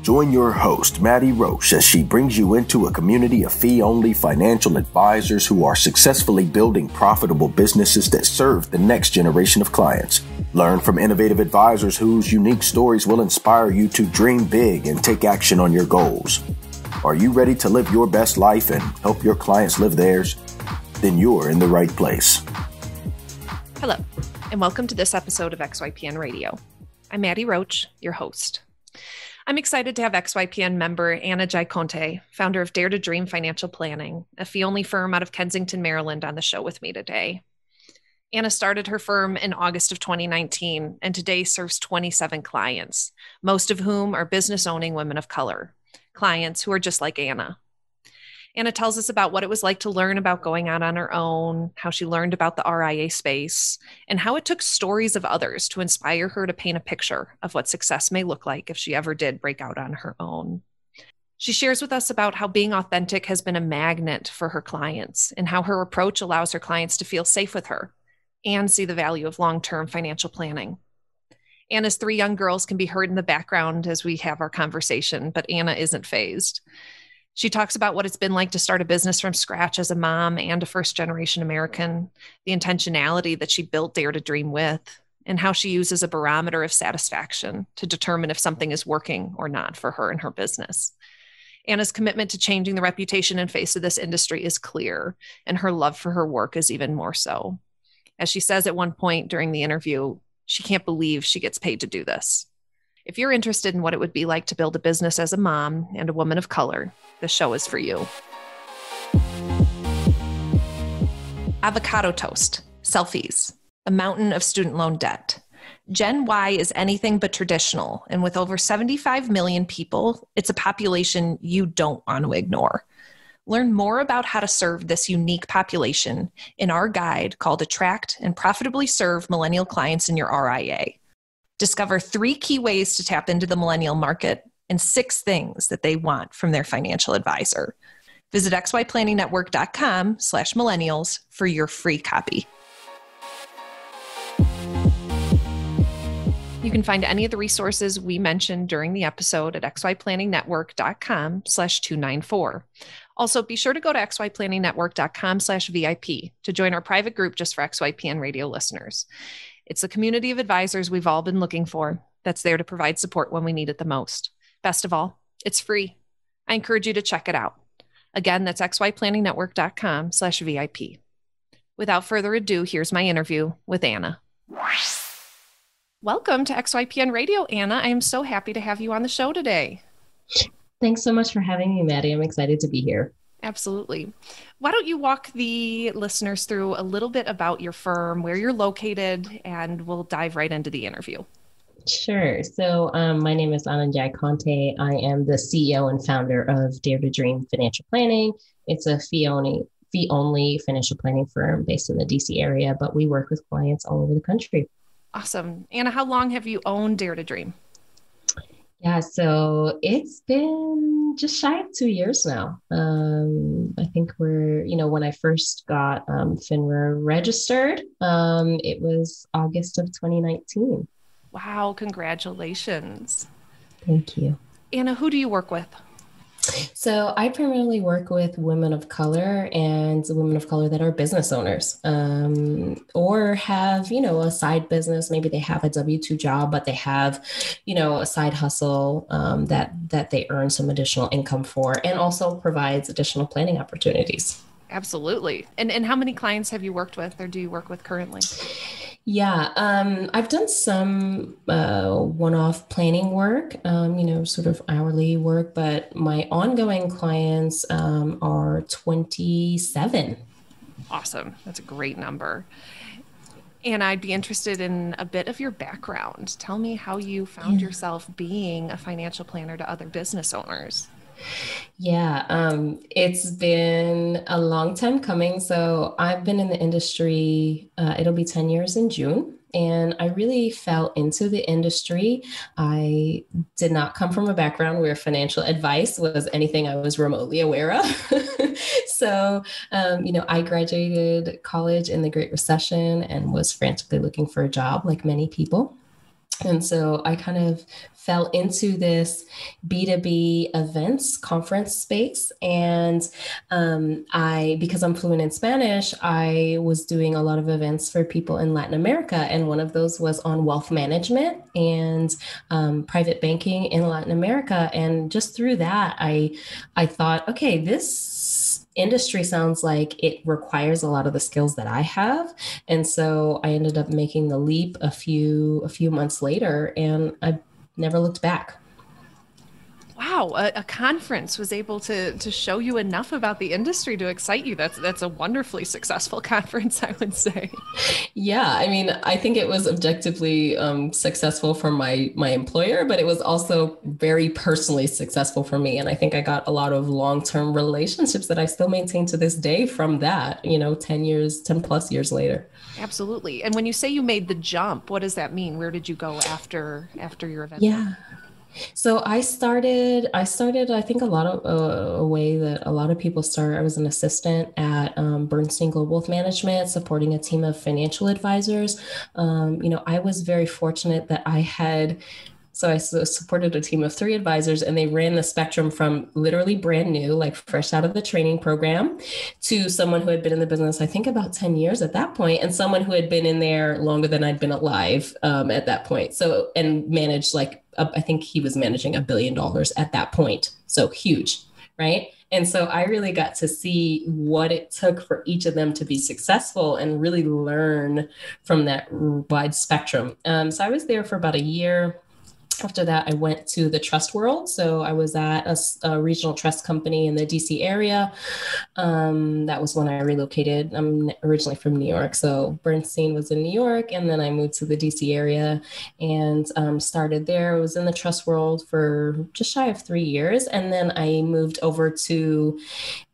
Join your host, Maddie Roche, as she brings you into a community of fee-only financial advisors who are successfully building profitable businesses that serve the next generation of clients. Learn from innovative advisors whose unique stories will inspire you to dream big and take action on your goals. Are you ready to live your best life and help your clients live theirs? Then you're in the right place. Hello, and welcome to this episode of XYPN Radio. I'm Maddie Roche, your host. I'm excited to have XYPN member Anna N'Jie Konte, founder of Dare to Dream Financial Planning, a fee-only firm out of Kensington, Maryland, on the show with me today. Anna started her firm in August of 2019 and today serves 27 clients, most of whom are business-owning women of color, clients who are just like Anna. Anna tells us about what it was like to learn about going out on her own, how she learned about the RIA space, and how it took stories of others to inspire her to paint a picture of what success may look like if she ever did break out on her own. She shares with us about how being authentic has been a magnet for her clients and how her approach allows her clients to feel safe with her and see the value of long-term financial planning. Anna's 3 young girls can be heard in the background as we have our conversation, but Anna isn't fazed. She talks about what it's been like to start a business from scratch as a mom and a first-generation American, the intentionality that she built Dare to Dream with, and how she uses a barometer of satisfaction to determine if something is working or not for her and her business. Anna's commitment to changing the reputation and face of this industry is clear, and her love for her work is even more so. As she says at one point during the interview, she can't believe she gets paid to do this. If you're interested in what it would be like to build a business as a mom and a woman of color, the show is for you. Avocado toast, selfies, a mountain of student loan debt. Gen Y is anything but traditional, and with over 75 million people, it's a population you don't want to ignore. Learn more about how to serve this unique population in our guide called Attract and Profitably Serve Millennial Clients in Your RIA. Discover 3 key ways to tap into the millennial market and 6 things that they want from their financial advisor. Visit xyplanningnetwork.com/millennials for your free copy. You can find any of the resources we mentioned during the episode at xyplanningnetwork.com/294. Also, be sure to go to xyplanningnetwork.com/VIP to join our private group just for XYPN radio listeners. It's a community of advisors we've all been looking for that's there to provide support when we need it the most. Best of all, it's free. I encourage you to check it out. Again, that's xyplanningnetwork.com/VIP. Without further ado, here's my interview with Anna. Welcome to XYPN Radio, Anna. I am so happy to have you on the show today. Thanks so much for having me, Maddie. I'm excited to be here. Absolutely. Why don't you walk the listeners through a little bit about your firm, where you're located, and we'll dive right into the interview. Sure. So my name is Anna N'Jie Konte. I am the CEO and founder of Dare to Dream Financial Planning. It's a fee-only financial planning firm based in the DC area, but we work with clients all over the country. Awesome. Anna, how long have you owned Dare to Dream? Yeah, so it's been just shy of 2 years now. I think when I first got FINRA registered, it was August of 2019. Wow, congratulations. Thank you. Anna, who do you work with? So I primarily work with women of color and women of color that are business owners or have, a side business. Maybe they have a W-2 job, but they have, a side hustle that they earn some additional income for and also provides additional planning opportunities. Absolutely. And how many clients have you worked with or do you work with currently? Yeah, I've done some one-off planning work, sort of hourly work, but my ongoing clients are 27. Awesome. That's a great number. And I'd be interested in a bit of your background. Tell me how you found yourself being a financial planner to other business owners. Yeah, it's been a long time coming. So I've been in the industry, it'll be 10 years in June. And I really fell into the industry. I did not come from a background where financial advice was anything I was remotely aware of. So, I graduated college in the Great Recession and was frantically looking for a job like many people. And so I kind of fell into this B2B events conference space. And because I'm fluent in Spanish, I was doing a lot of events for people in Latin America. And one of those was on wealth management and private banking in Latin America. And just through that, I thought, okay, this industry sounds like it requires a lot of the skills that I have. And so I ended up making the leap a few months later, and I never looked back. Wow, a conference was able to show you enough about the industry to excite you. That's a wonderfully successful conference, I would say. Yeah, I mean, I think it was objectively successful for my employer, but it was also very personally successful for me. And I think I got a lot of long-term relationships that I still maintain to this day from that, 10 plus years later. Absolutely. And when you say you made the jump, what does that mean? Where did you go after your event? Yeah. So I think a lot of a way that a lot of people start. I was an assistant at Bernstein Global Wealth Management, supporting a team of financial advisors. I was very fortunate that I supported a team of 3 advisors, and they ran the spectrum from literally brand new, like fresh out of the training program, to someone who had been in the business, I think about 10 years at that point, and someone who had been in there longer than I'd been alive at that point. So, and managed I think he was managing $1 billion at that point. So huge, right? And so I really got to see what it took for each of them to be successful and really learn from that wide spectrum. So I was there for about a year. After that, I went to the trust world. So I was at a regional trust company in the DC area. That was when I relocated. I'm originally from New York. So Bernstein was in New York. And then I moved to the DC area and started there. I was in the trust world for just shy of 3 years. And then I moved over to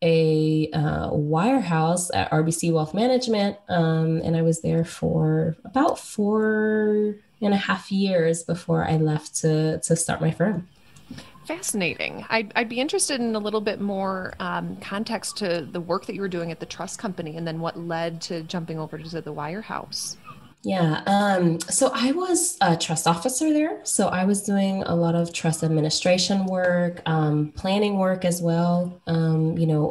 a wirehouse at RBC Wealth Management. And I was there for about 4.5 years before I left to start my firm. Fascinating. I'd be interested in a little bit more context to the work that you were doing at the trust company and then what led to jumping over to the wirehouse. Yeah. So I was a trust officer there. So I was doing a lot of trust administration work, planning work as well,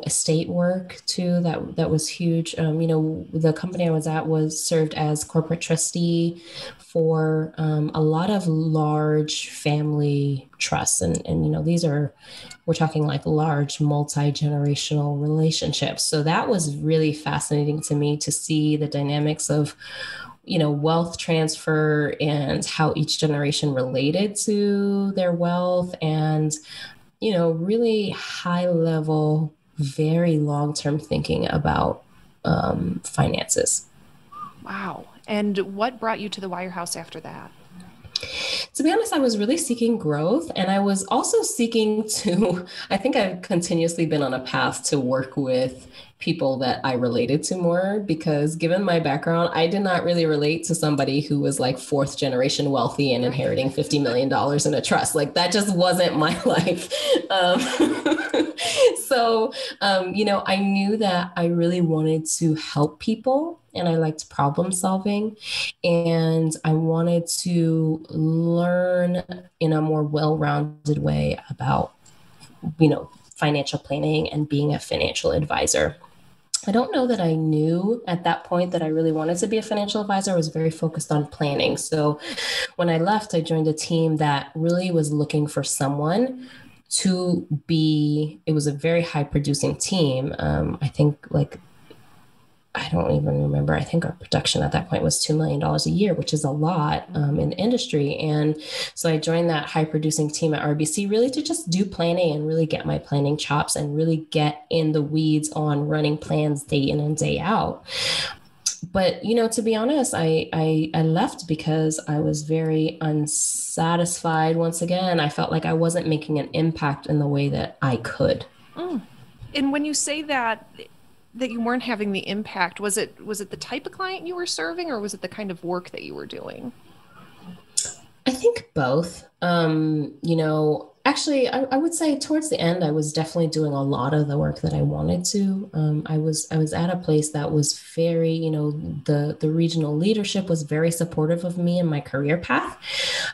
estate work too. That was huge. The company I was at was served as corporate trustee for a lot of large family trusts. And we're talking like large multi-generational relationships. So that was really fascinating to me to see the dynamics of wealth transfer and how each generation related to their wealth and, really high level, very long-term thinking about finances. Wow. And what brought you to the wirehouse after that? To be honest, I was really seeking growth, and I was also seeking I think I've continuously been on a path to work with people that I related to more, because given my background, I did not really relate to somebody who was like 4th generation wealthy and inheriting $50 million in a trust. Like that just wasn't my life. I knew that I really wanted to help people, and I liked problem solving, and I wanted to learn in a more well-rounded way about, financial planning and being a financial advisor. I don't know that I knew at that point that I really wanted to be a financial advisor. I was very focused on planning. So when I left, I joined a team that really was looking for someone it was a very high producing team. I think I don't even remember. I think our production at that point was $2 million a year, which is a lot in the industry. And so I joined that high producing team at RBC really to just do planning and really get my planning chops and really get in the weeds on running plans day in and day out. But, to be honest, I left because I was very unsatisfied. Once again, I felt like I wasn't making an impact in the way that I could. Mm. And when you say that you weren't having the impact, was it the type of client you were serving, or was it the kind of work that you were doing? I think both. Actually, I would say towards the end, I was definitely doing a lot of the work that I wanted to. I was at a place that was very, the regional leadership was very supportive of me and my career path.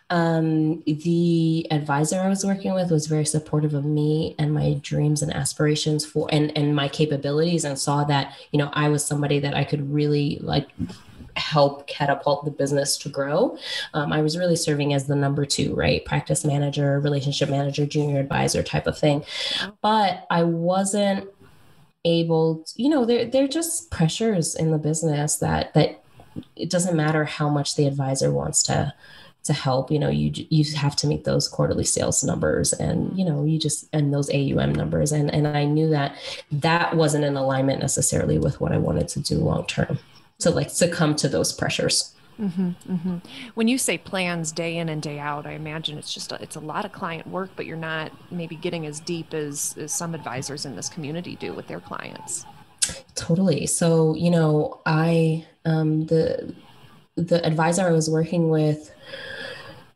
The advisor I was working with was very supportive of me and my dreams and aspirations for and my capabilities, and saw that, I was somebody that I could really like help catapult the business to grow. I was really serving as the number two, right? Practice manager, relationship manager, junior advisor type of thing. But I wasn't able to, there are just pressures in the business that it doesn't matter how much the advisor wants to help, you have to meet those quarterly sales numbers and, and those AUM numbers. And I knew that wasn't in alignment necessarily with what I wanted to do long term. To like succumb to those pressures. Mm-hmm, mm-hmm. When you say plans day in and day out, I imagine it's a lot of client work, but you're not maybe getting as deep as some advisors in this community do with their clients. Totally. So, I the advisor I was working with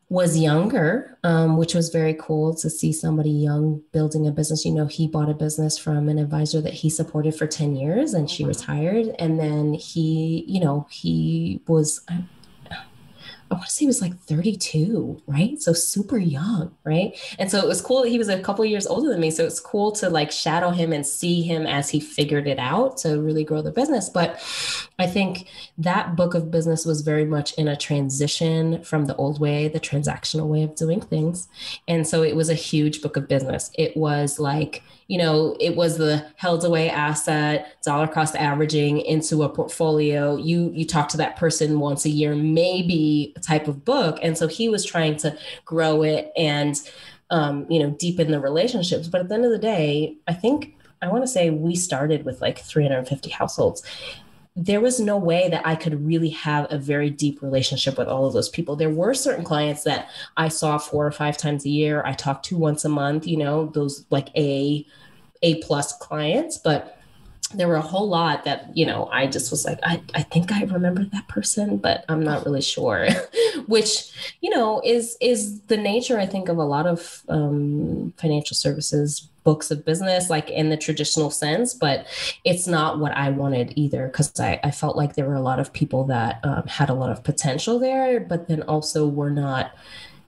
was younger, which was very cool to see somebody young building a business. He bought a business from an advisor that he supported for 10 years and she retired. And then he was, I want to say he was like 32, right? So super young, right? And so it was cool. He was a couple of years older than me. So it's cool to like shadow him and see him as he figured it out to really grow the business. But I think that book of business was very much in a transition from the old way, the transactional way of doing things. And so it was a huge book of business. It was like, it was the held away asset, dollar cost averaging into a portfolio. You talk to that person once a year, maybe type of book. And so he was trying to grow it and, deepen the relationships. But at the end of the day, I want to say we started with like 350 households. There was no way that I could really have a very deep relationship with all of those people. There were certain clients that I saw 4 or 5 times a year. I talked to once a month, those like A+ clients, but there were a whole lot that, I just was like, I think I remember that person, but I'm not really sure, which, is the nature, I think, of a lot of financial services books of business, like in the traditional sense, but it's not what I wanted either. Because I felt like there were a lot of people that had a lot of potential there, but then also were not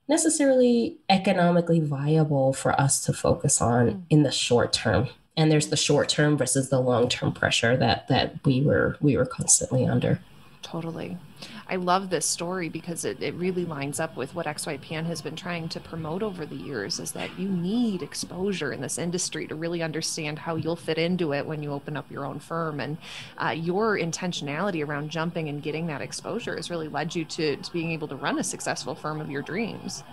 necessarily economically viable for us to focus on in the short term. And there's the short term versus the long term pressure that we were constantly under. Totally. I love this story because it really lines up with what XYPN has been trying to promote over the years, is that you need exposure in this industry to really understand how you'll fit into it when you open up your own firm. And your intentionality around jumping and getting that exposure has really led you to being able to run a successful firm of your dreams.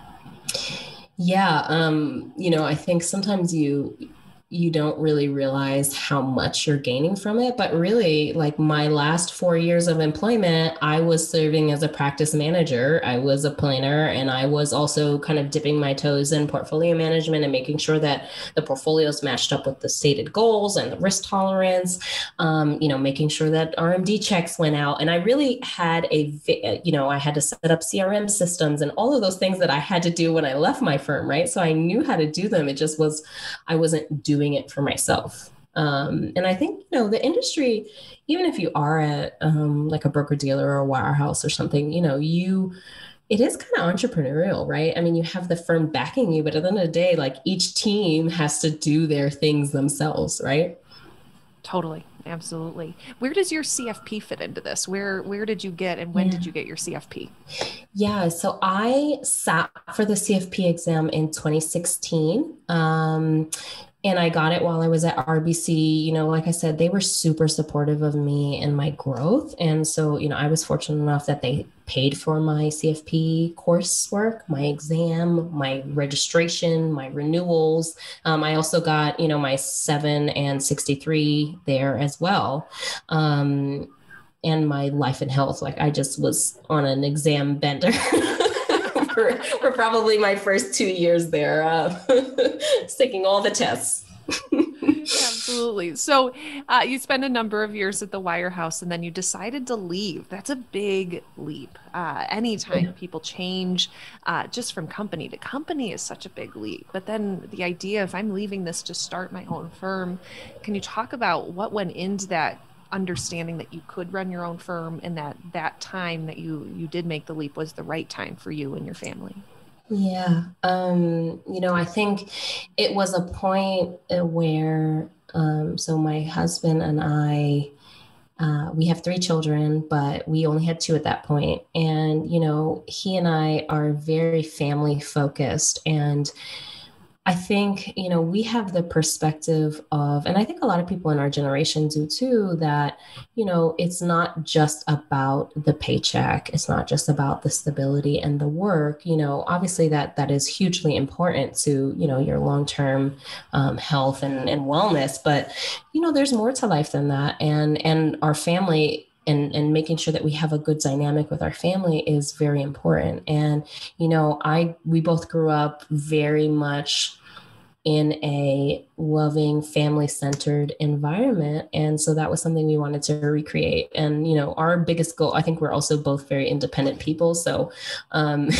Yeah. I think sometimes you don't really realize how much you're gaining from it. But really, like my last 4 years of employment, I was serving as a practice manager. I was a planner, and I was also kind of dipping my toes in portfolio management and making sure that the portfolios matched up with the stated goals and the risk tolerance, making sure that RMD checks went out. And I really had I had to set up CRM systems and all of those things that I had to do when I left my firm, right? So I knew how to do them. It just was, I wasn't doing it for myself. And I think, the industry, even if you are at like a broker dealer or a wirehouse or something, it is kind of entrepreneurial, right? I mean, you have the firm backing you, but at the end of the day, like each team has to do their things themselves, right? Totally. Absolutely. Where does your CFP fit into this? Where did you get and when did you get your CFP? Yeah, so I sat for the CFP exam in 2016. And I got it while I was at RBC. Like I said, they were super supportive of me and my growth. And so, I was fortunate enough that they paid for my CFP coursework, my exam, my registration, my renewals. I also got, my 7 and 63 there as well. And my life and health. Like I just was on an exam bender. for probably my first 2 years there, taking all the tests. Absolutely. So you spent a number of years at the Wire House and then you decided to leave. That's a big leap. Anytime people change just from company to company is such a big leap. But then the idea of I'm leaving this to start my own firm, can you talk about what went into that understanding that you could run your own firm and that time that you did make the leap was the right time for you and your family? Yeah. I think it was a point where, so my husband and I, we have 3 children, but we only had 2 at that point. And, he and I are very family focused. And I think, we have the perspective of, and I think a lot of people in our generation do too, that, it's not just about the paycheck. It's not just about the stability and the work. Obviously that is hugely important to, your long-term health and wellness. But, there's more to life than that. And our family and making sure that we have a good dynamic with our family is very important. And, we both grew up very much in a loving, family-centered environment. And so that was something we wanted to recreate. And, our biggest goal, I think we're also both very independent people. So, the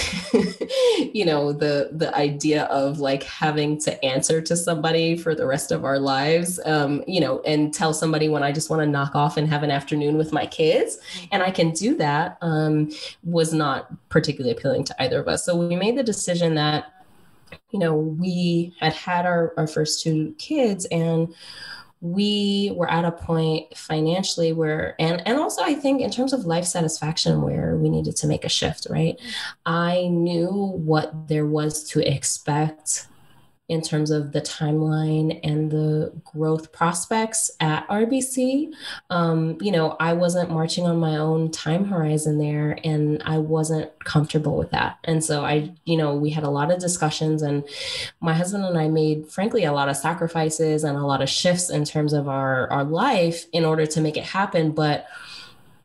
idea of like having to answer to somebody for the rest of our lives, and tell somebody when I just want to knock off and have an afternoon with my kids, and I can do that, was not particularly appealing to either of us. So we made the decision that we had our first 2 kids, and we were at a point financially where, and also I think in terms of life satisfaction, where we needed to make a shift, right? I knew what there was to expect in terms of the timeline and the growth prospects at RBC. I wasn't marching on my own time horizon there, and I wasn't comfortable with that. And so we had a lot of discussions, and my husband and I made, frankly, a lot of sacrifices and a lot of shifts in terms of our life in order to make it happen. But,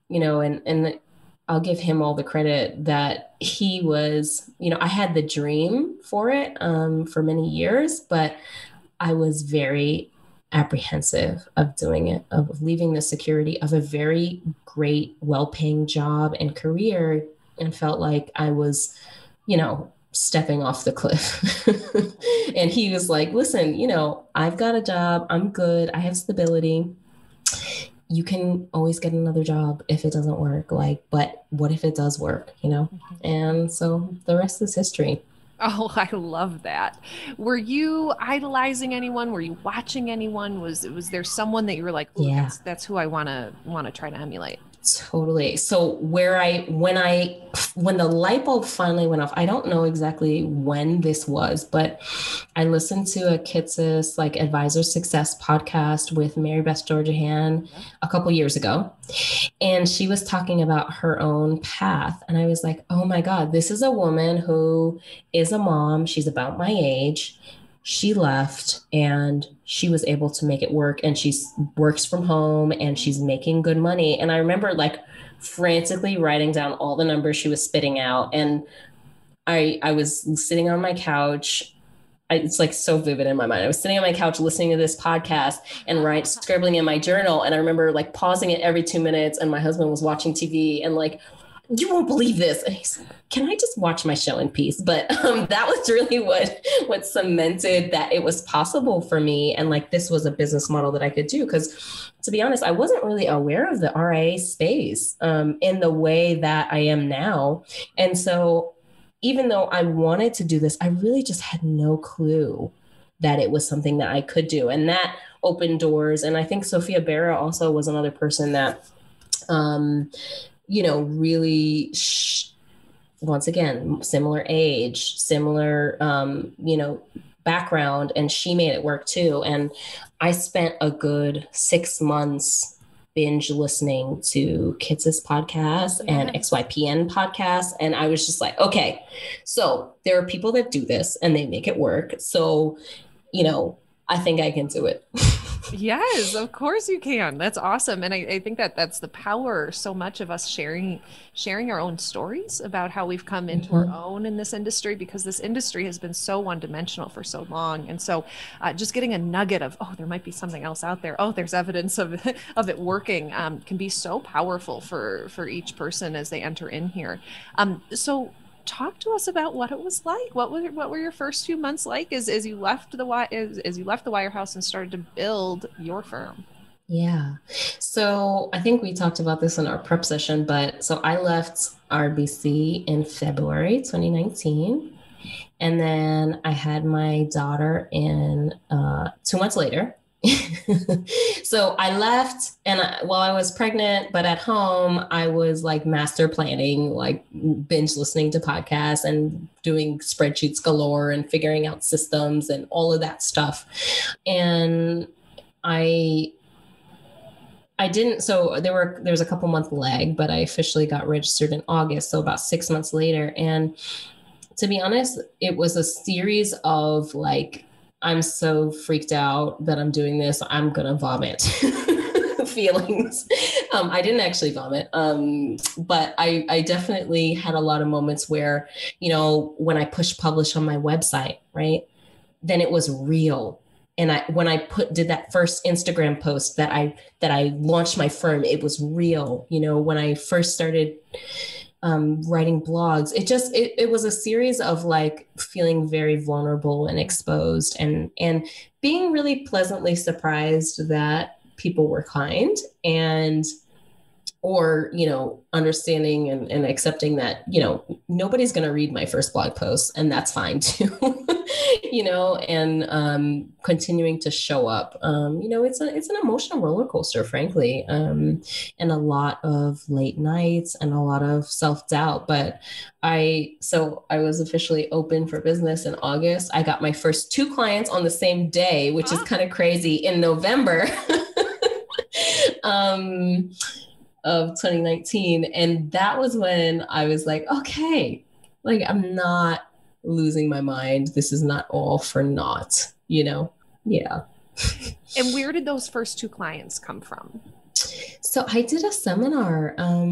and I'll give him all the credit that he was, I had the dream for it for many years, but I was very apprehensive of doing it, of leaving the security of a very great, well-paying job and career, and felt like I was, stepping off the cliff. And he was like, listen, I've got a job. I'm good. I have stability. You can always get another job if it doesn't work. But what if it does work, And so the rest is history. Oh, I love that. Were you idolizing anyone? Were you watching anyone? Was there someone that you were like, yeah, that's who I want to try to emulate? Totally. So when the light bulb finally went off, I don't know exactly when this was, but I listened to a Kitsis advisor success podcast with Mary Beth Georgihan a couple years ago. And she was talking about her own path. And I was like, oh my God, this is a woman who is a mom. She's about my age. She left and she was able to make it work, and she works from home and she's making good money. And I remember frantically writing down all the numbers she was spitting out. And I was sitting on my couch. It's so vivid in my mind. I was sitting on my couch listening to this podcast and scribbling in my journal. And I remember pausing it every 2 minutes, and my husband was watching TV and you won't believe this. And he's like, can I just watch my show in peace? But that was really what cemented that it was possible for me. And this was a business model that I could do. Because to be honest, I wasn't really aware of the RIA space in the way that I am now. And so even though I wanted to do this, I really just had no clue that it was something that I could do. And that opened doors. And I think Sophia Berra also was another person that, really, once again, similar age, similar, background, and she made it work too. And I spent a good 6 months binge listening to Kitsis podcast and XYPN podcast. And I was just like, okay, so there are people that do this and they make it work. So, I think I can do it. Yes, of course you can. That's awesome. And I think that that's the power so much of us sharing our own stories about how we've come into our Mhm. own in this industry, because this industry has been so one-dimensional for so long. And so just getting a nugget of, oh, there might be something else out there. Oh, there's evidence of of it working, can be so powerful for each person as they enter in here. So talk to us about what it was like. What were your first few months like as you left as you left the wirehouse and started to build your firm? Yeah. So I think we talked about this in our prep session, but so I left RBC in February 2019. And then I had my daughter in 2 months later. So I left and while I was pregnant, but at home, I was like master planning, like binge listening to podcasts and doing spreadsheets galore and figuring out systems and all of that stuff. And I I didn't, so there's a couple month lag, but I officially got registered in August, so about 6 months later. And to be honest, it was a series of like, I'm so freaked out that I'm doing this, I'm gonna vomit feelings. I didn't actually vomit, but I definitely had a lot of moments where, when I push publish on my website, right? Then it was real. And when I did that first Instagram post that I launched my firm, it was real. When I first started writing blogs, it was a series of like feeling very vulnerable and exposed, and being really pleasantly surprised that people were kind, and or understanding and accepting that nobody's going to read my first blog post, and that's fine too. And continuing to show up. It's an emotional roller coaster, frankly, and a lot of late nights and a lot of self-doubt. But I was officially open for business in August. I got my first 2 clients on the same day, which is kind of crazy, in November. um, of 2019. And that was when I was like, okay, like I'm not losing my mind. This is not all for naught. Yeah. And where did those first two clients come from? So I did a seminar I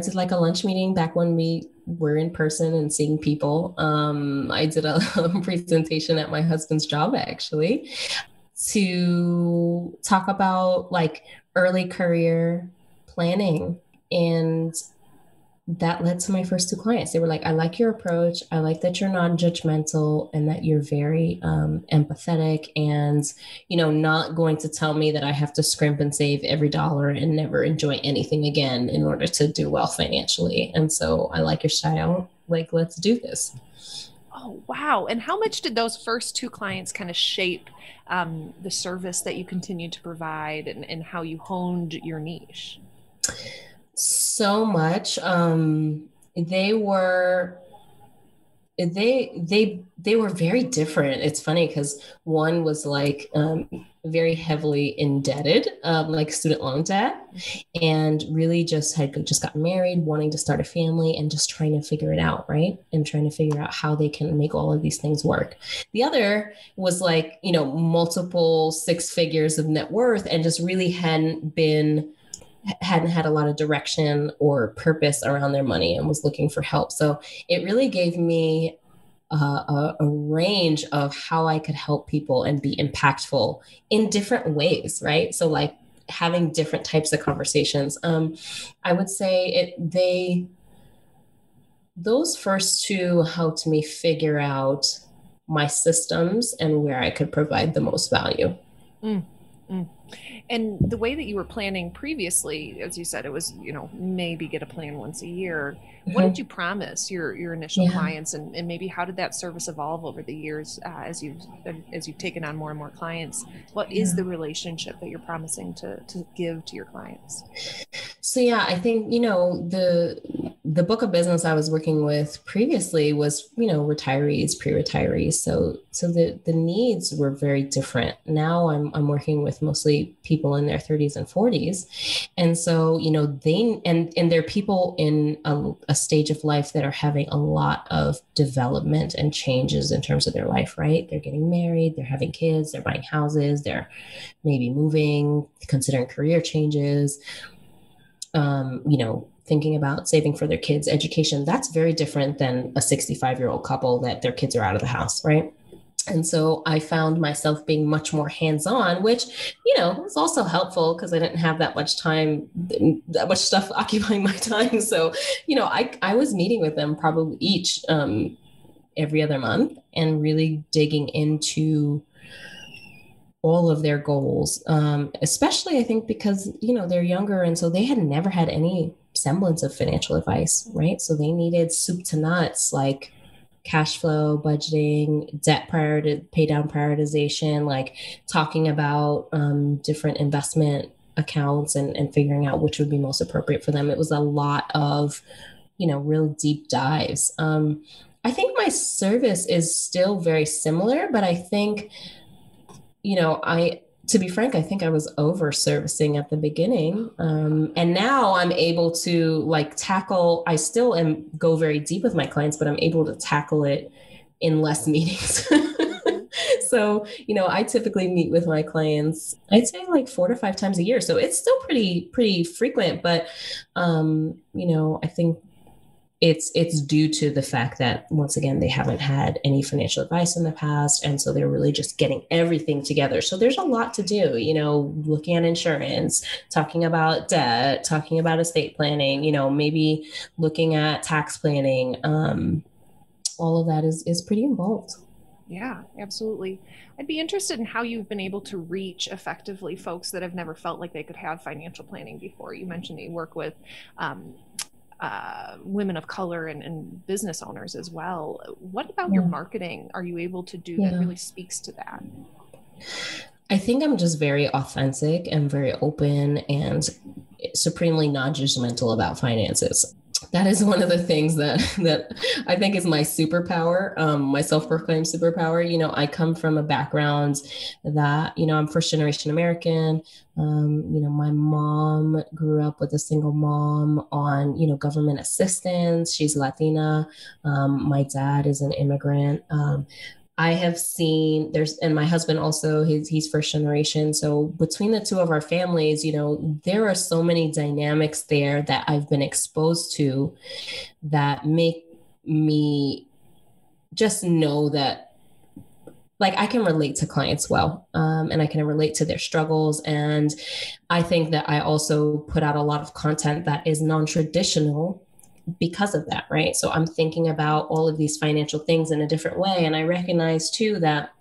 did like a lunch meeting back when we were in person and seeing people. I did a presentation at my husband's job, actually, to talk about like early career planning. And that led to my first 2 clients. They were like, I like your approach. I like that you're non-judgmental and that you're very empathetic, and, not going to tell me that I have to scrimp and save every dollar and never enjoy anything again in order to do well financially. And so I like your style. Like, let's do this. Oh, wow. And how much did those first two clients kind of shape the service that you continued to provide, and how you honed your niche? So much. They were they were very different. It's funny because one was like very heavily indebted, like student loan debt, and really just got married, wanting to start a family, and just trying to figure it out, right? And trying to figure out how they can make all of these things work. The other was like, multiple 6 figures of net worth, and just really hadn't had a lot of direction or purpose around their money and was looking for help. So it really gave me a range of how I could help people and be impactful in different ways, right? So like having different types of conversations. I would say those first 2 helped me figure out my systems and where I could provide the most value. Mm, mm. And the way that you were planning previously, as you said, it was, maybe get a plan once a year. What did you promise your initial clients, and maybe how did that service evolve over the years as you've taken on more and more clients? What is the relationship that you're promising to give to your clients? So yeah, I think, the book of business I was working with previously was, retirees, pre-retirees. So the needs were very different. Now I'm working with mostly people in their 30s and 40s. And so, and they're people in a stage of life that are having a lot of development and changes in terms of their life, right? They're getting married, they're having kids, they're buying houses, they're maybe moving, considering career changes, thinking about saving for their kids' education. That's very different than a 65-year-old couple that their kids are out of the house, right? And so I found myself being much more hands-on, which, was also helpful because I didn't have that much time, that much stuff occupying my time. So, I was meeting with them probably each every other month and really digging into all of their goals, especially I think because, they're younger. And so they had never had any semblance of financial advice, right? So they needed soup to nuts, like cash flow, budgeting, pay down prioritization, like talking about different investment accounts and figuring out which would be most appropriate for them. It was a lot of, real deep dives. I think my service is still very similar, but I think, to be frank, I think I was over servicing at the beginning. And now I'm able to I still go very deep with my clients, but I'm able to tackle it in less meetings. So, I typically meet with my clients, I'd say 4 to 5 times a year. So it's still pretty frequent, but, I think it's due to the fact that, once again, they haven't had any financial advice in the past. And so they're really just getting everything together. So there's a lot to do, looking at insurance, talking about debt, talking about estate planning, maybe looking at tax planning. All of that is pretty involved. Yeah, absolutely. I'd be interested in how you've been able to reach effectively folks that have never felt like they could have financial planning before. You mentioned that you work with women of color and business owners as well. What about your marketing are you able to do that really speaks to that? I think I'm just very authentic and very open and supremely non-judgmental about finances. That is one of the things that I think is my superpower, my self-proclaimed superpower. I come from a background that, I'm first generation American. My mom grew up with a single mom on, government assistance. She's Latina. My dad is an immigrant. I have seen and my husband also, he's first generation. So between the two of our families, there are so many dynamics there that I've been exposed to that make me just know that I can relate to clients well, and I can relate to their struggles. And I think that I also put out a lot of content that is non-traditional because of that, right? So I'm thinking about all of these financial things in a different way. And I recognize too that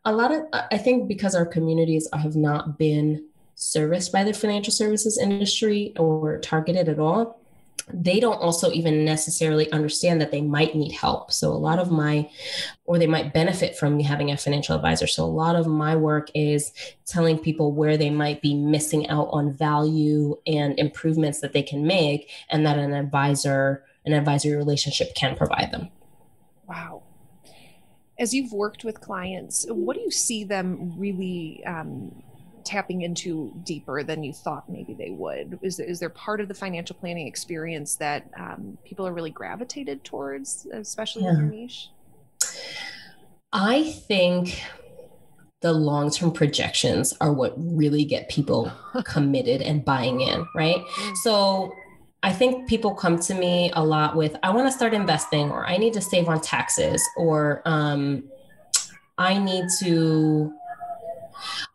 I think because our communities have not been serviced by the financial services industry or targeted at all, they don't also even necessarily understand that they might need help. So they might benefit from having a financial advisor. So a lot of my work is telling people where they might be missing out on value and improvements that they can make, and that an advisory relationship can provide them. Wow. As you've worked with clients, what do you see them really tapping into deeper than you thought maybe they would? Is there part of the financial planning experience that people are really gravitated towards, especially in your niche? I think the long-term projections are what really get people committed and buying in, right? So I think people come to me a lot with, I want to start investing, or I need to save on taxes, or I need to,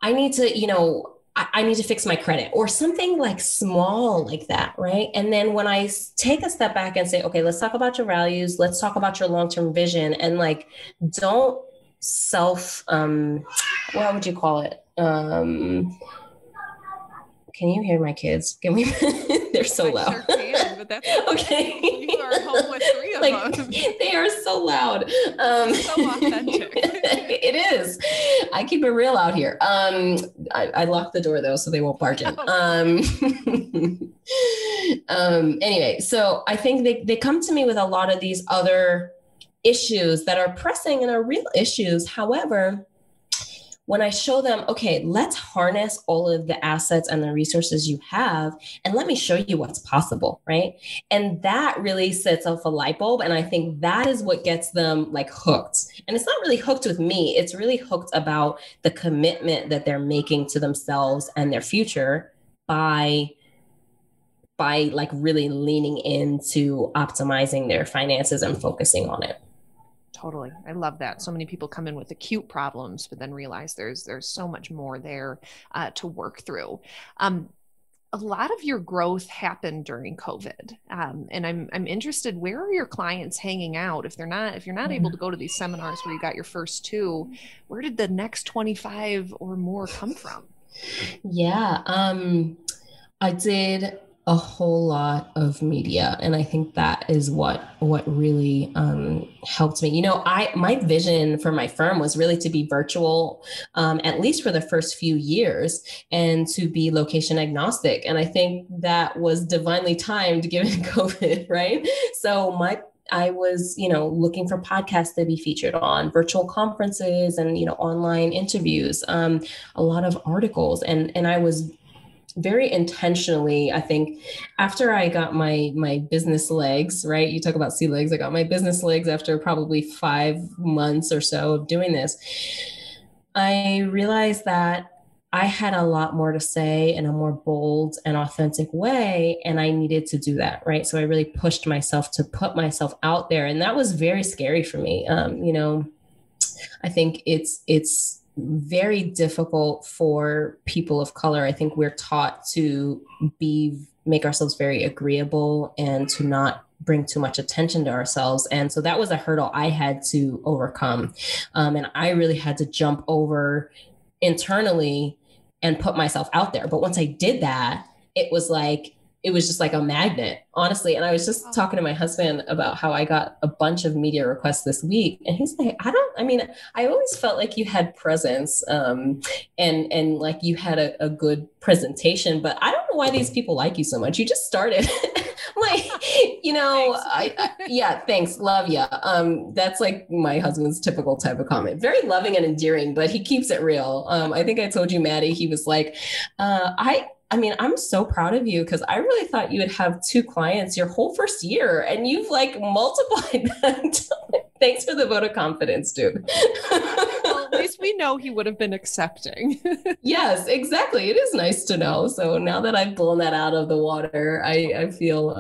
I need to fix my credit, or something small like that, right? And then when I take a step back and say, okay, let's talk about your values, let's talk about your long-term vision, and don't what would you call it? Can you hear my kids? Can we? They're so loud. Sure can, but that's okay. You are home with three of them. They are so loud. So authentic. It is. I keep it real out here. I locked the door though, so they won't barge in. Anyway, so I think they come to me with a lot of these other issues that are pressing and are real issues. However, when I show them, okay, let's harness all of the assets and the resources you have, and let me show you what's possible, right? And that really sets off a light bulb. And I think that is what gets them like hooked. And it's not really hooked with me. It's really hooked about the commitment that they're making to themselves and their future by like really leaning into optimizing their finances and focusing on it. Totally. I love that. So many people come in with acute problems, but then realize there's so much more there to work through. A lot of your growth happened during COVID. And I'm interested, where are your clients hanging out? If you're not able to go to these seminars where you got your first 2, where did the next 25 or more come from? Yeah. I did a whole lot of media. And I think that is what really helped me. My vision for my firm was really to be virtual, at least for the first few years, and to be location agnostic. And I think that was divinely timed given COVID, right? So I was, looking for podcasts to be featured on, virtual conferences and, online interviews, a lot of articles. And I was very intentionally, I think, after I got my business legs, right? You talk about sea legs. I got my business legs after probably 5 months or so of doing this. I realized that I had a lot more to say in a more bold and authentic way, and I needed to do that, right? So I really pushed myself to put myself out there, and that was very scary for me. I think it's very difficult for people of color. I think we're taught to make ourselves very agreeable and to not bring too much attention to ourselves. And so that was a hurdle I had to overcome. And I really had to jump over internally and put myself out there. But once I did that, it was just like a magnet, honestly. And I was just talking to my husband about how I got a bunch of media requests this week. And he's like, I always felt like you had presence, and like you had a good presentation, but I don't know why these people like you so much. You just started. Yeah, thanks. Love ya. That's like my husband's typical type of comment. Very loving and endearing, but he keeps it real. I think I told you, Maddie, he was like, I'm so proud of you because I really thought you would have 2 clients your whole first year, and you've like multiplied that. Thanks for the vote of confidence, dude. Well, at least we know he would have been accepting. Yes, exactly. It is nice to know. So now that I've blown that out of the water, I feel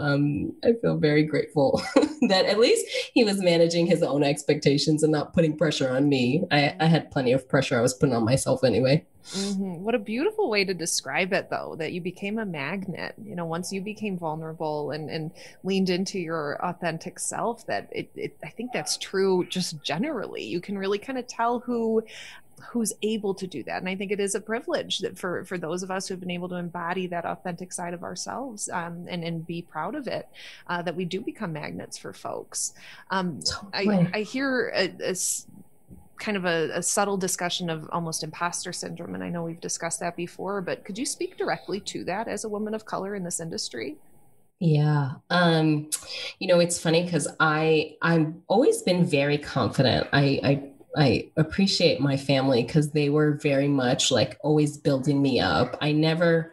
very grateful that at least he was managing his own expectations and not putting pressure on me. I had plenty of pressure I was putting on myself anyway. Mm-hmm. What a beautiful way to describe it, though, that you became a magnet. Once you became vulnerable and leaned into your authentic self, that I think that's true just generally. You can really kind of tell who's able to do that. And I think it is a privilege that for those of us who've been able to embody that authentic side of ourselves, and be proud of it, that we do become magnets for folks. I hear a kind of a subtle discussion of almost imposter syndrome. And I know we've discussed that before, but could you speak directly to that as a woman of color in this industry? Yeah. It's funny because I've always been very confident. I appreciate my family because they were very much like always building me up. I never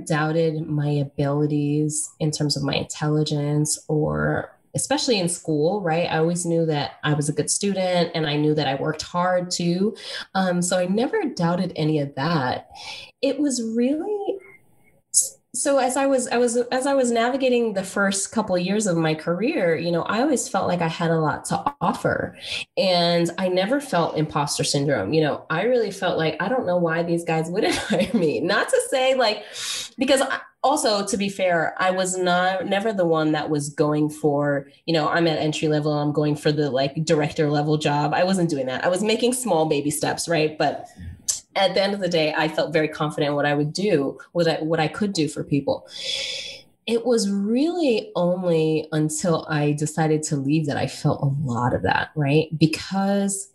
doubted my abilities in terms of my intelligence, or especially in school, right? I always knew that I was a good student and I knew that I worked hard too. So I never doubted any of that. It was really, so as I was navigating the first couple of years of my career, I always felt like I had a lot to offer, and I never felt imposter syndrome. I really felt like, I don't know why these guys wouldn't hire me. Not to say because also, to be fair, I was never the one that was going for, I'm at entry level, I'm going for the director level job. I wasn't doing that. I was making small baby steps, right? But at the end of the day, I felt very confident in what I would do, what I could do for people. It was really only until I decided to leave that I felt a lot of that, right? Because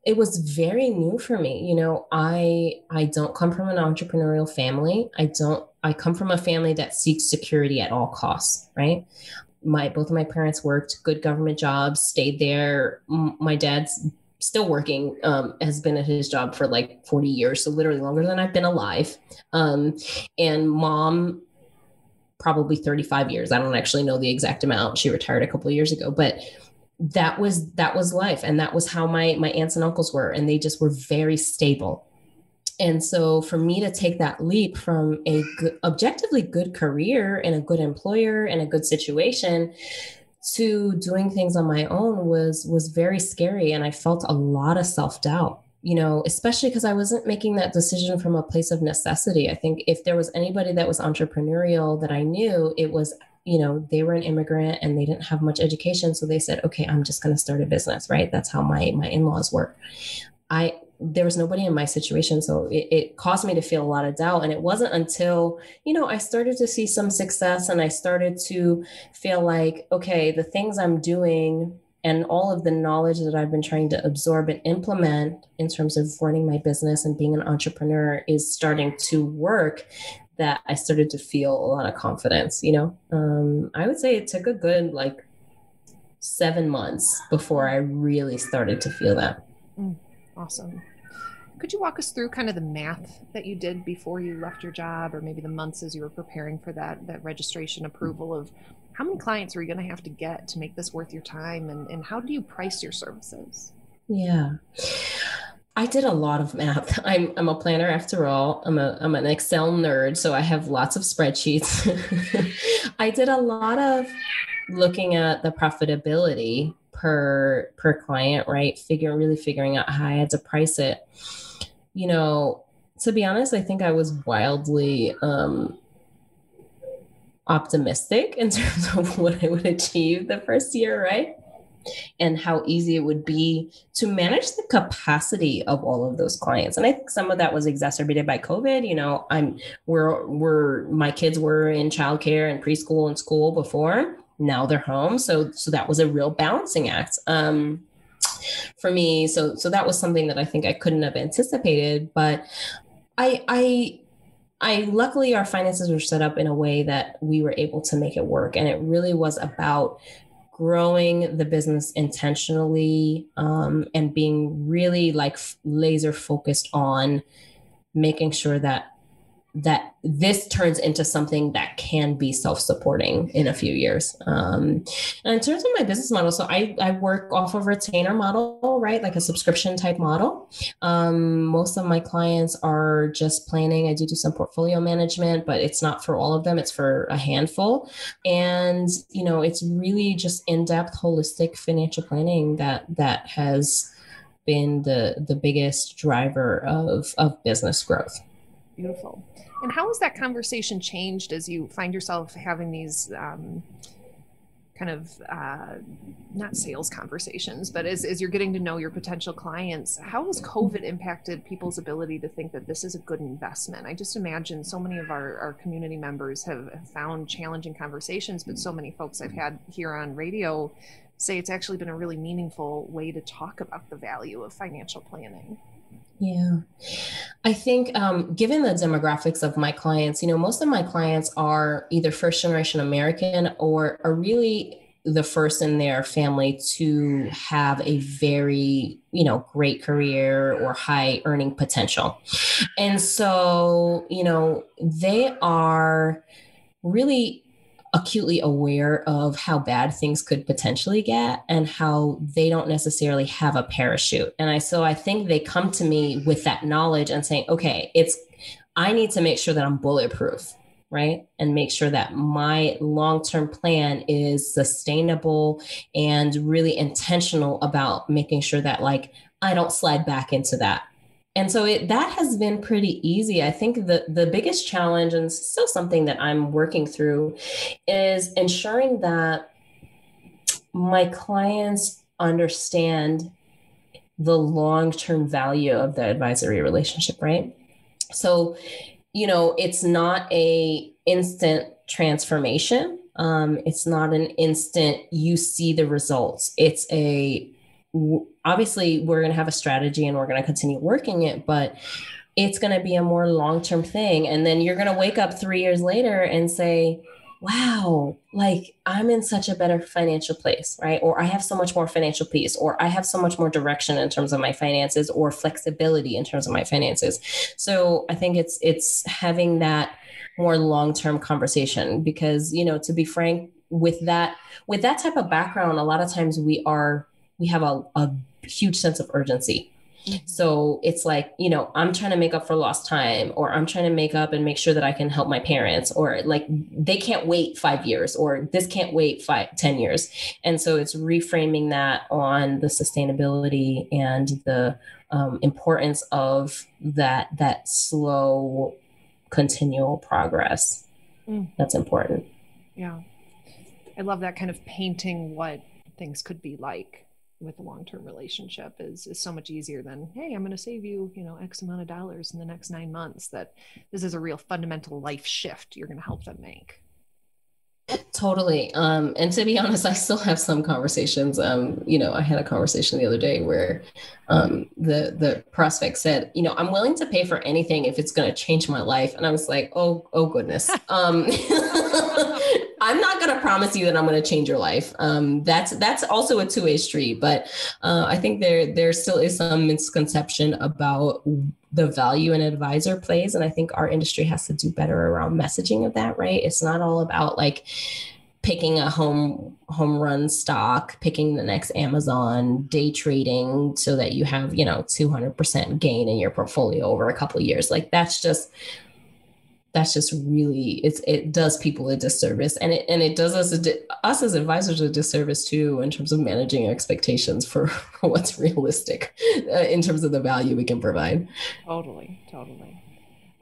it was very new for me. I don't come from an entrepreneurial family. I come from a family that seeks security at all costs, right? Both of my parents worked good government jobs, stayed there. My dad's still working, has been at his job for like 40 years. So literally longer than I've been alive. And mom, probably 35 years. I don't actually know the exact amount. She retired a couple of years ago, but that was life. And that was how my aunts and uncles were. And they just were very stable. And so for me to take that leap from a objectively good career and a good employer and a good situation to doing things on my own was very scary. And I felt a lot of self-doubt, especially because I wasn't making that decision from a place of necessity. I think if there was anybody that was entrepreneurial that I knew, it was, they were an immigrant and they didn't have much education. So they said, okay, I'm just going to start a business, right? That's how my in-laws work. There was nobody in my situation. So it caused me to feel a lot of doubt. And it wasn't until, I started to see some success and I started to feel like, okay, the things I'm doing and all of the knowledge that I've been trying to absorb and implement in terms of running my business and being an entrepreneur is starting to work, that I started to feel a lot of confidence. I would say it took a good 7 months before I really started to feel that. Awesome. Could you walk us through kind of the math that you did before you left your job, or maybe the months as you were preparing for that registration approval, of how many clients are you going to have to get to make this worth your time, and how do you price your services? Yeah. I did a lot of math. I'm a planner after all. I'm an Excel nerd, so I have lots of spreadsheets. I did a lot of looking at the profitability per client, right? Figuring out how I had to price it. To be honest, I think I was wildly optimistic in terms of what I would achieve the first year, right? And how easy it would be to manage the capacity of all of those clients. And I think some of that was exacerbated by COVID. My kids were in childcare and preschool and school before. Now they're home. So that was a real balancing act for me. So that was something that I think I couldn't have anticipated, but I luckily our finances were set up in a way that we were able to make it work. And it really was about growing the business intentionally, and being really laser focused on making sure that this turns into something that can be self-supporting in a few years. And in terms of my business model, so I work off of a retainer model, right? Like a subscription type model. Most of my clients are just planning. I do some portfolio management, but it's not for all of them. It's for a handful. And, it's really just in-depth, holistic financial planning that has been the biggest driver of business growth. Beautiful. And how has that conversation changed as you find yourself having these not sales conversations, but as you're getting to know your potential clients? How has COVID impacted people's ability to think that this is a good investment? I just imagine so many of our community members have found challenging conversations, but so many folks I've had here on radio say it's actually been a really meaningful way to talk about the value of financial planning. Yeah, I think given the demographics of my clients, most of my clients are either first generation American or are really the first in their family to have a very, great career or high earning potential. And so, they are really acutely aware of how bad things could potentially get and how they don't necessarily have a parachute. And I think they come to me with that knowledge and saying, okay, I need to make sure that I'm bulletproof, right? And make sure that my long-term plan is sustainable and really intentional about making sure that I don't slide back into that. And so that has been pretty easy. I think the biggest challenge, and still something that I'm working through, is ensuring that my clients understand the long-term value of the advisory relationship, right? So, it's not a instant transformation. It's not an instant, you see the results. It's obviously we're going to have a strategy and we're going to continue working it, but it's going to be a more long-term thing. And then you're going to wake up 3 years later and say, wow, like I'm in such a better financial place, right? Or I have so much more financial peace, or I have so much more direction in terms of my finances, or flexibility in terms of my finances. So I think it's having that more long-term conversation, because, to be frank, with that type of background, a lot of times we have a huge sense of urgency. So it's like, I'm trying to make up for lost time, or I'm trying to make up and make sure that I can help my parents, or like they can't wait 5 years, or this can't wait 10 years. And so it's reframing that on the sustainability and the importance of that slow, continual progress. That's important. Yeah. I love that kind of painting what things could be like with a long-term relationship is so much easier than, hey, I'm going to save you, X amount of dollars in the next 9 months. That this is a real fundamental life shift you're going to help them make. Totally. And to be honest, I still have some conversations. I had a conversation the other day where the prospect said, I'm willing to pay for anything if it's going to change my life. And I was like, oh goodness. I'm not going to promise you that I'm going to change your life. That's also a two-way street. But I think there still is some misconception about the value an advisor plays. And I think our industry has to do better around messaging of that, right? It's not all about like picking a home run stock, picking the next Amazon, day trading so that you have, 200% gain in your portfolio over a couple of years. Like that's just really, it does people a disservice, and it does us as advisors a disservice too, in terms of managing expectations for what's realistic in terms of the value we can provide. Totally.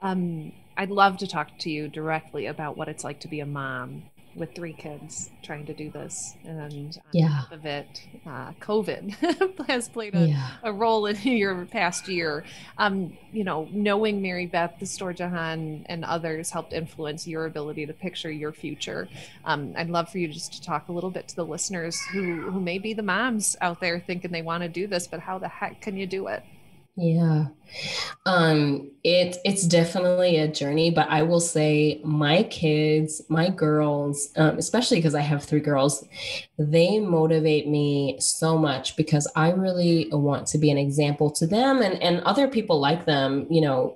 I'd love to talk to you directly about what it's like to be a mom with 3 kids trying to do this. And on top of it, COVID has played a role in your past year. Knowing Mary Beth, the Store Jahan, and others helped influence your ability to picture your future. I'd love for you just to talk a little bit to the listeners who may be the moms out there thinking they want to do this, but how the heck can you do it? Yeah. It's definitely a journey, but I will say my kids, my girls, especially because I have 3 girls, they motivate me so much because I really want to be an example to them and other people like them,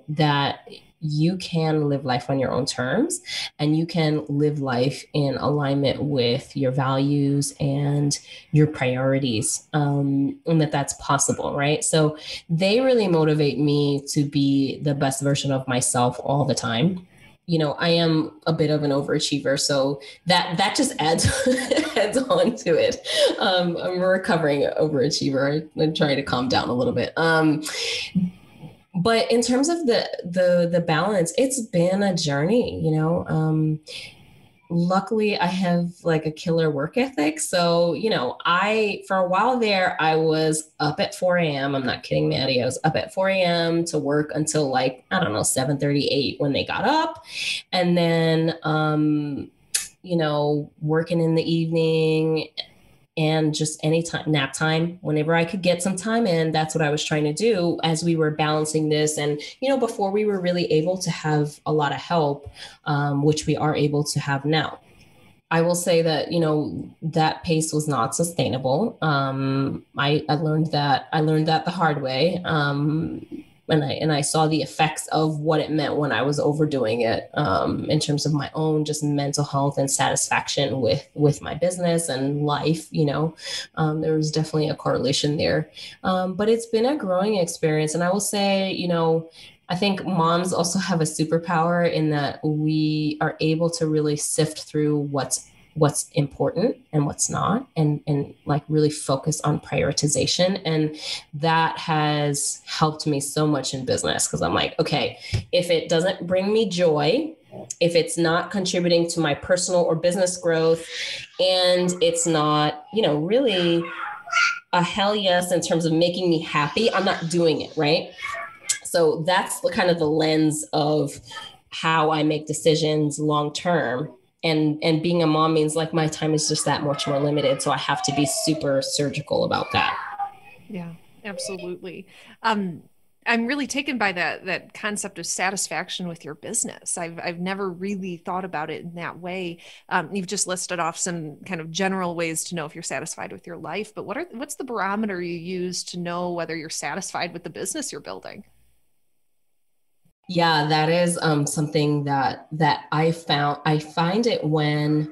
that you can live life on your own terms, and you can live life in alignment with your values and your priorities, and that's possible, right? So they really motivate me to be the best version of myself all the time. I am a bit of an overachiever, so that just adds on to it. I'm a recovering overachiever. I'm trying to calm down a little bit. But in terms of the balance, it's been a journey, luckily I have like a killer work ethic. So, for a while there, I was up at 4 a.m. I'm not kidding, Maddie. I was up at 4 a.m. to work until 7:38 when they got up. And then, working in the evening, and just anytime, nap time, whenever I could get some time in, that's what I was trying to do as we were balancing this. And, before we were really able to have a lot of help, which we are able to have now. I will say that, that pace was not sustainable. I learned that the hard way. And I saw the effects of what it meant when I was overdoing it, in terms of my own just mental health and satisfaction with my business and life. There was definitely a correlation there, but it's been a growing experience. And I will say, I think moms also have a superpower in that we are able to really sift through what's important and what's not, and like really focus on prioritization. And that has helped me so much in business, because I'm like, okay, if it doesn't bring me joy, if it's not contributing to my personal or business growth, and it's not, really a hell yes in terms of making me happy, I'm not doing it, right? So that's the kind of the lens of how I make decisions long term. And being a mom means like my time is just that much more limited. So I have to be super surgical about that. Yeah, absolutely. I'm really taken by that concept of satisfaction with your business. I've never really thought about it in that way. You've just listed off some kind of general ways to know if you're satisfied with your life, but what's the barometer you use to know whether you're satisfied with the business you're building? Yeah, that is something that I found. I find it when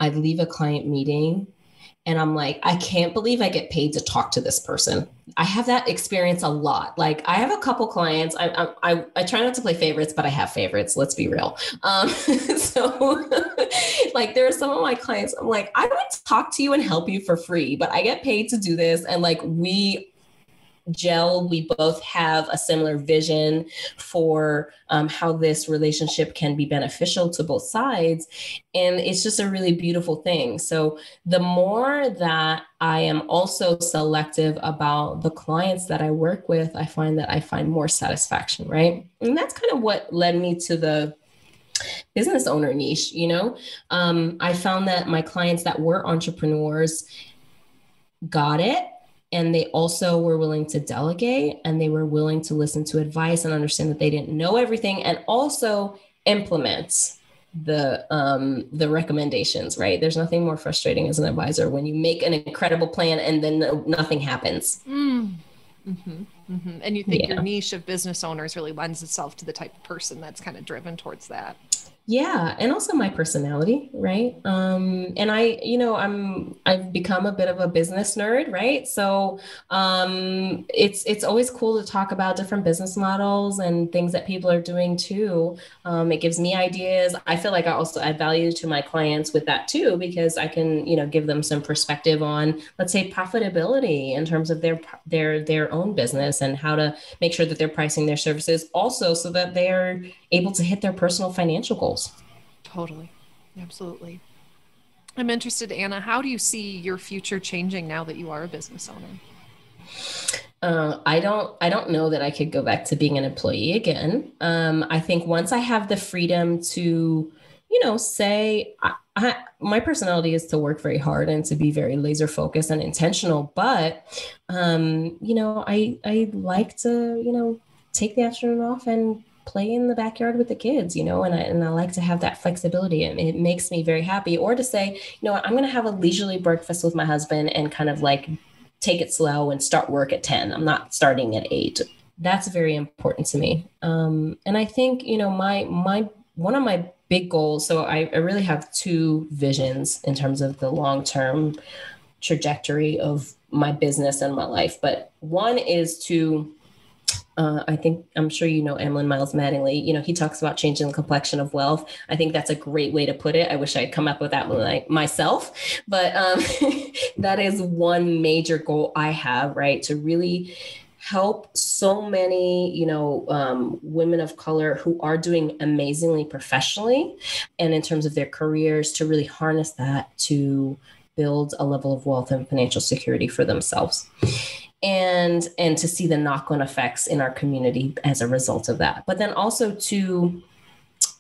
I leave a client meeting and I'm like, I can't believe I get paid to talk to this person. I have that experience a lot. Like I have a couple clients. I try not to play favorites, but I have favorites. Let's be real. So like there are some of my clients. I'm like, I would talk to you and help you for free, but I get paid to do this, and like we gel. We both have a similar vision for how this relationship can be beneficial to both sides. And it's just a really beautiful thing. So the more that I am also selective about the clients that I work with, I find that I find more satisfaction, right? And that's kind of what led me to the business owner niche. I found that my clients that were entrepreneurs got it, and they also were willing to delegate, and they were willing to listen to advice and understand that they didn't know everything, and also implement the recommendations, right? There's nothing more frustrating as an advisor when you make an incredible plan and then nothing happens. Mm-hmm. Mm-hmm. And you think your niche of business owners really lends itself to the type of person that's kind of driven towards that. Yeah. And also my personality, right? And I've become a bit of a business nerd, right? So it's always cool to talk about different business models and things that people are doing too. It gives me ideas. I feel like I also add value to my clients with that too, because I can, give them some perspective on, let's say, profitability in terms of their own business, and how to make sure that they're pricing their services also so that they're able to hit their personal financial goals. Totally. Absolutely. I'm interested, Anna, how do you see your future changing now that you are a business owner? I don't know that I could go back to being an employee again. I think once I have the freedom to, say my personality is to work very hard and to be very laser focused and intentional. But, I like to, take the afternoon off and play in the backyard with the kids, and I like to have that flexibility, and it makes me very happy. Or to say, I'm going to have a leisurely breakfast with my husband and kind of like take it slow and start work at 10. I'm not starting at 8. That's very important to me. And I think, my one of my big goals, so I really have two visions in terms of the long-term trajectory of my business and my life. But one is to I'm sure Emlyn Miles Mattingly, he talks about changing the complexion of wealth. I think that's a great way to put it. I wish I'd come up with that one myself, but that is one major goal I have, right? To really help so many, women of color who are doing amazingly professionally and in terms of their careers, to really harness that to build a level of wealth and financial security for themselves. And to see the knock-on effects in our community as a result of that. But then also to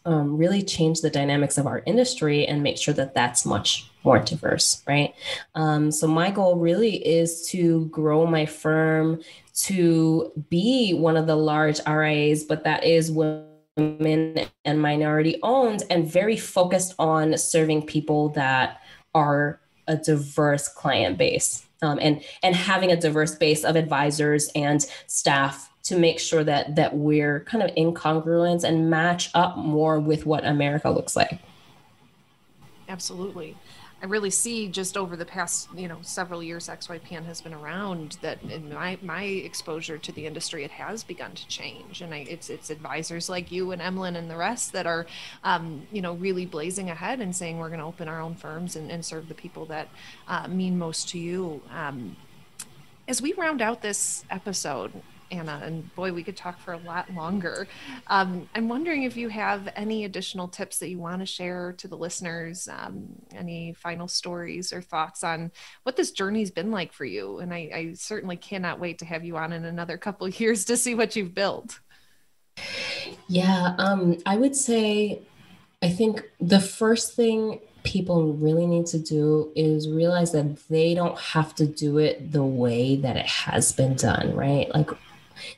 really change the dynamics of our industry and make sure that that's much more diverse, right? So my goal really is to grow my firm to be one of the large RIAs, but that is women and minority owned, and very focused on serving people that are a diverse client base. And having a diverse base of advisors and staff to make sure that we're kind of incongruent and match up more with what America looks like. Absolutely. I really see just over the past, several years XYPN has been around, that in my exposure to the industry, it has begun to change. And it's advisors like you and Emlyn and the rest that are, really blazing ahead and saying, we're going to open our own firms and serve the people that mean most to you. As we round out this episode, Anna, and boy, we could talk for a lot longer. I'm wondering if you have any additional tips that you want to share to the listeners, any final stories or thoughts on what this journey's been like for you. And I certainly cannot wait to have you on in another couple of years to see what you've built. Yeah, I would say, I think the first thing people really need to do is realize that they don't have to do it the way that it has been done, right? Like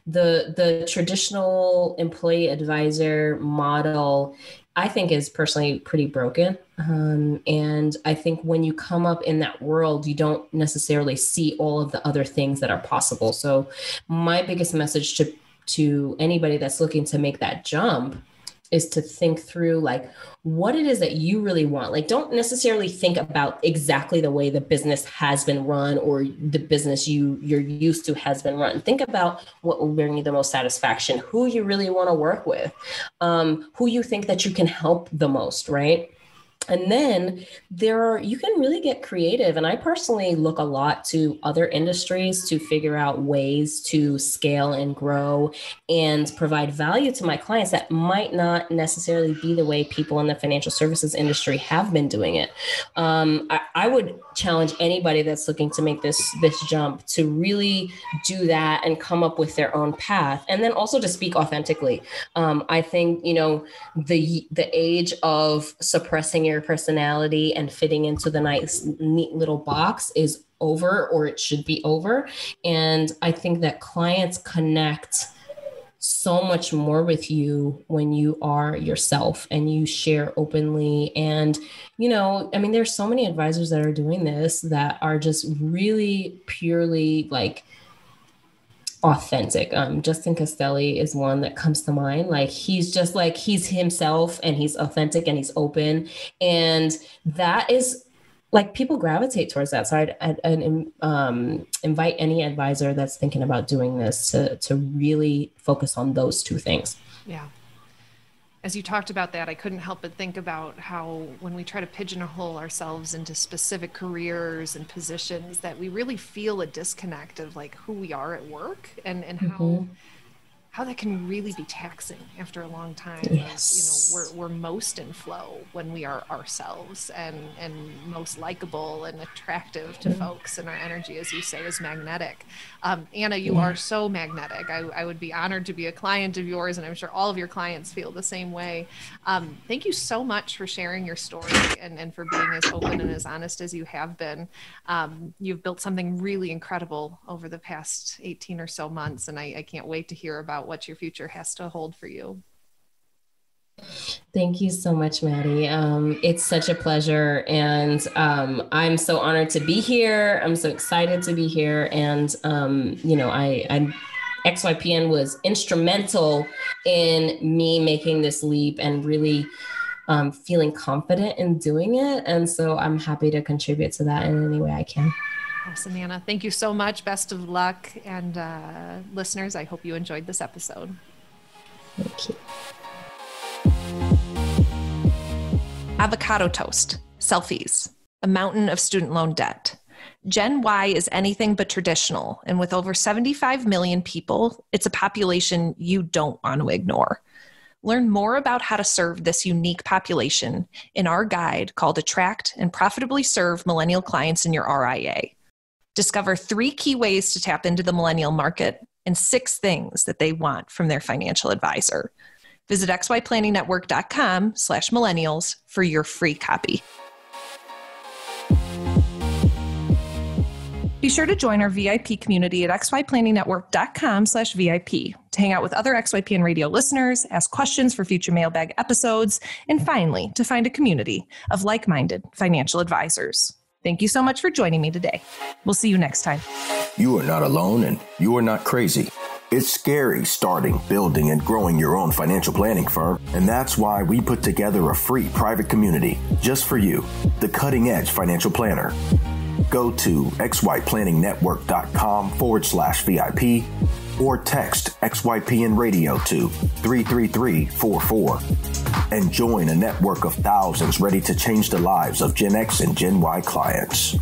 the traditional employee advisor model, I think, is personally pretty broken. And I think when you come up in that world, you don't necessarily see all of the other things that are possible. So my biggest message to anybody that's looking to make that jump is to think through like what it is that you really want. Like, don't necessarily think about exactly the way the business has been run or the business you're used to has been run. Think about what will bring you the most satisfaction, who you really want to work with, who you think that you can help the most, right? And then you can really get creative. And I personally look a lot to other industries to figure out ways to scale and grow and provide value to my clients that might not necessarily be the way people in the financial services industry have been doing it. I would challenge anybody that's looking to make this jump to really do that and come up with their own path. And then also to speak authentically. I think, the age of suppressing your personality and fitting into the nice, neat little box is over, or it should be over. And I think that clients connect so much more with you when you are yourself and you share openly. And, there's so many advisors that are doing this that are just really purely like authentic. Justin Castelli is one that comes to mind. Like, he's just like, he's himself and he's authentic and he's open. And that is like, people gravitate towards that. So I'd invite any advisor that's thinking about doing this to really focus on those two things. Yeah. As you talked about that, I couldn't help but think about how when we try to pigeonhole ourselves into specific careers and positions, that we really feel a disconnect of like who we are at work and how that can really be taxing after a long time. Yes. We're most in flow when we are ourselves and most likable and attractive to folks, and our energy, as you say, is magnetic. Anna, you are so magnetic. I would be honored to be a client of yours, and I'm sure all of your clients feel the same way. Thank you so much for sharing your story and for being as open and as honest as you have been. You've built something really incredible over the past 18 or so months, and I can't wait to hear about what your future has to hold for you. Thank you so much, Maddie. It's such a pleasure. And I'm so honored to be here. I'm so excited to be here. And, XYPN was instrumental in me making this leap and really feeling confident in doing it. And so I'm happy to contribute to that in any way I can. Awesome, Anna. Thank you so much. Best of luck. And listeners, I hope you enjoyed this episode. Thank you. Avocado toast, selfies, a mountain of student loan debt. Gen Y is anything but traditional. And with over 75 million people, it's a population you don't want to ignore. Learn more about how to serve this unique population in our guide called Attract and Profitably Serve Millennial Clients in Your RIA. Discover 3 key ways to tap into the millennial market and 6 things that they want from their financial advisor. Visit xyplanningnetwork.com/millennials for your free copy. Be sure to join our VIP community at xyplanningnetwork.com/VIP to hang out with other XYPN radio listeners, ask questions for future mailbag episodes, and finally, to find a community of like-minded financial advisors. Thank you so much for joining me today. We'll see you next time. You are not alone and you are not crazy. It's scary starting, building, and growing your own financial planning firm, and that's why we put together a free private community just for you, the Cutting Edge Financial Planner. Go to xyplanningnetwork.com/VIP or text XYPN Radio to 33344 and join a network of thousands ready to change the lives of Gen X and Gen Y clients.